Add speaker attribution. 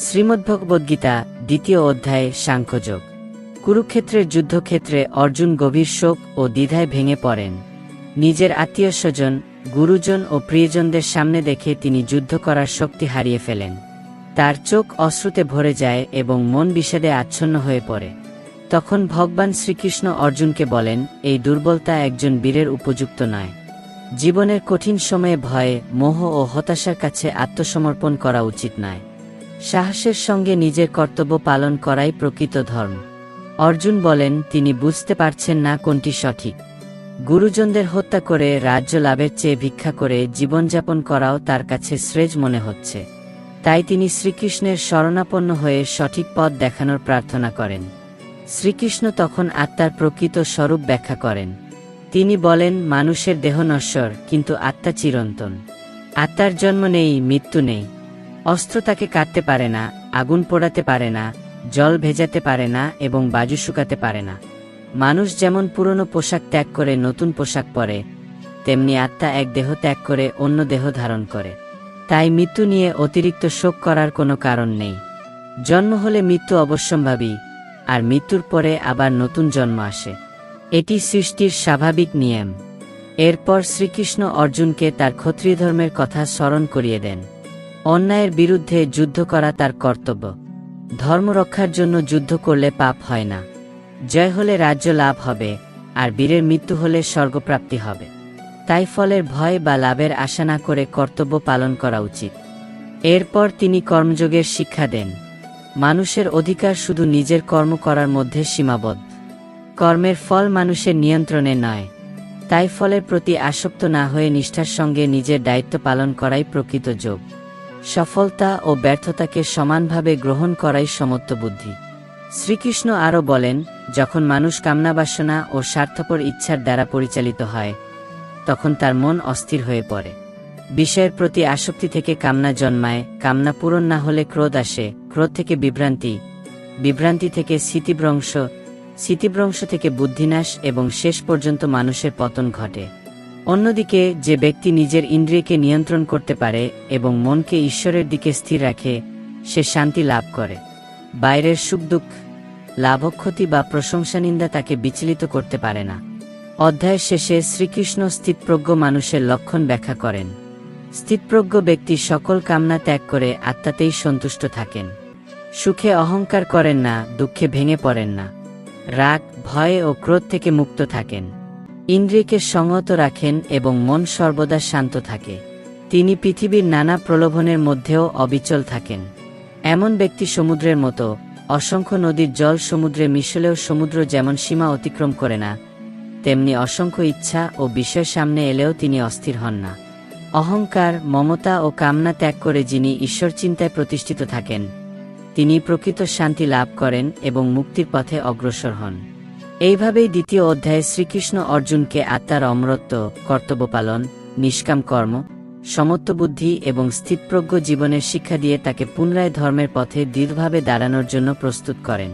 Speaker 1: শ্রীমদ্ভগবদ্গীতা দ্বিতীয় অধ্যায় সাংখ্যযোগ। কুরুক্ষেত্রের যুদ্ধক্ষেত্রে অর্জুন গভীর শোক ও দ্বিধায় ভেঙে পড়েন। নিজের আত্মীয়স্বজন, গুরুজন ও প্রিয়জনদের সামনে দেখে তিনি যুদ্ধ করার শক্তি হারিয়ে ফেলেন। তার চোখ অশ্রুতে ভরে যায় এবং মন বিষাদে আচ্ছন্ন হয়ে পড়ে। তখন ভগবান শ্রীকৃষ্ণ অর্জুনকে বলেন, এই দুর্বলতা একজন বীরের উপযুক্ত নয়। জীবনের কঠিন সময়ে ভয়, মোহ ও হতাশার কাছে আত্মসমর্পণ করা উচিত নয়। সাহসের সঙ্গে নিজের কর্তব্য পালন করাই প্রকৃত ধর্ম। অর্জুন বলেন, তিনি বুঝতে পারছেন না কোনটি সঠিক। গুরুজনদের হত্যা করে রাজ্য লাভের চেয়ে ভিক্ষা করে জীবনযাপন করাও তার কাছে শ্রেয় মনে হচ্ছে। তাই তিনি শ্রীকৃষ্ণের শরণাপন্ন হয়ে সঠিক পথ দেখানোর প্রার্থনা করেন। শ্রীকৃষ্ণ তখন আত্মার প্রকৃত স্বরূপ ব্যাখ্যা করেন। তিনি বলেন, মানুষের দেহ নশ্বর, কিন্তু আত্মা চিরন্তন। আত্মার জন্ম নেই, মৃত্যু নেই। অস্ত্র তাকে কাটতে পারে না, আগুন পোড়াতে পারে না, জল ভেজাতে পারে না এবং বায়ু শুকাতে পারে না। মানুষ যেমন পুরনো পোশাক ত্যাগ করে নতুন পোশাক পরে, তেমনি আত্মা এক দেহ ত্যাগ করে অন্য দেহ ধারণ করে। তাই মৃত্যু নিয়ে অতিরিক্ত শোক করার কোনো কারণ নেই। জন্ম হলে মৃত্যু অবশ্যম্ভাবী, আর মৃত্যুর পরে আবার নতুন জন্ম আসে। এটি সৃষ্টির স্বাভাবিক নিয়ম। এরপর শ্রীকৃষ্ণ অর্জুনকে তার ক্ষত্রিয় ধর্মের কথা স্মরণ করিয়ে দেন। অন্যায়ের বিরুদ্ধে যুদ্ধ করা তার কর্তব্য। ধর্ম রক্ষার জন্য যুদ্ধ করলে পাপ হয় না। জয় হলে রাজ্য লাভ হবে, আর বীরের মৃত্যু হলে স্বর্গপ্রাপ্তি হবে। তাই ফলের ভয় বা লাভের আশা না করে কর্তব্য পালন করা উচিত। এরপর তিনি কর্মযোগের শিক্ষা দেন। মানুষের অধিকার শুধু নিজের কর্ম করার মধ্যে সীমাবদ্ধ। কর্মের ফল মানুষের নিয়ন্ত্রণে নয়। তাই ফলের প্রতি আসক্ত না হয়ে নিষ্ঠার সঙ্গে নিজের দায়িত্ব পালন করাই প্রকৃত যোগ। সফলতা ও ব্যর্থতাকে সমানভাবে গ্রহণ করাই সমত্ব বুদ্ধি। শ্রীকৃষ্ণ আরও বলেন, যখন মানুষ কামনাবাসনা ও স্বার্থপর ইচ্ছার দ্বারা পরিচালিত হয়, তখন তার মন অস্থির হয়ে পড়ে। বিষয়ের প্রতি আসক্তি থেকে কামনা জন্মায়, কামনা পূরণ না হলে ক্রোধ আসে, ক্রোধ থেকে বিভ্রান্তি, বিভ্রান্তি থেকে স্মৃতিভ্রংশ, স্মৃতিভ্রংশ থেকে বুদ্ধিনাশ এবং শেষ পর্যন্ত মানুষের পতন ঘটে। অন্যদিকে যে ব্যক্তি নিজের ইন্দ্রিয়কে নিয়ন্ত্রণ করতে পারে এবং মনকে ঈশ্বরের দিকে স্থির রাখে, সে শান্তি লাভ করে। বাইরের সুখ দুঃখ, লাভক্ষতি বা প্রশংসানিন্দা তাকে বিচলিত করতে পারে না। অধ্যায়ের শেষে শ্রীকৃষ্ণ স্থিতপ্রজ্ঞ মানুষের লক্ষণ ব্যাখ্যা করেন। স্থিতপ্রজ্ঞ ব্যক্তি সকল কামনা ত্যাগ করে আত্মাতেই সন্তুষ্ট থাকেন। সুখে অহংকার করেন না, দুঃখে ভেঙে পড়েন না। রাগ, ভয় ও ক্রোধ থেকে মুক্ত থাকেন। ইন্দ্রিয়কে সংযত রাখেন এবং মন সর্বদা শান্ত থাকে। তিনি পৃথিবীর নানা প্রলোভনের মধ্যেও অবিচল থাকেন। এমন ব্যক্তি সমুদ্রের মতো। অসংখ্য নদীর জল সমুদ্রে মিশলেও সমুদ্র যেমন সীমা অতিক্রম করে না, তেমনি অসংখ্য ইচ্ছা ও বিষয় সামনে এলেও তিনি অস্থির হন না। অহংকার, মমতা ও কামনা ত্যাগ করে যিনি ঈশ্বর চিন্তায় প্রতিষ্ঠিত থাকেন, তিনি প্রকৃত শান্তি লাভ করেন এবং মুক্তির পথে অগ্রসর হন। এইভাবেই দ্বিতীয় অধ্যায়ে শ্রীকৃষ্ণ অর্জুনকে আত্মার অমরত্ব, কর্তব্য পালন, নিষ্কাম কর্ম, সমত্ব বুদ্ধি এবং স্থিতপ্রজ্ঞ জীবনের শিক্ষা দিয়ে তাকে পুনরায় ধর্মের পথে দৃঢ়ভাবে দাঁড়ানোর জন্য প্রস্তুত করেন।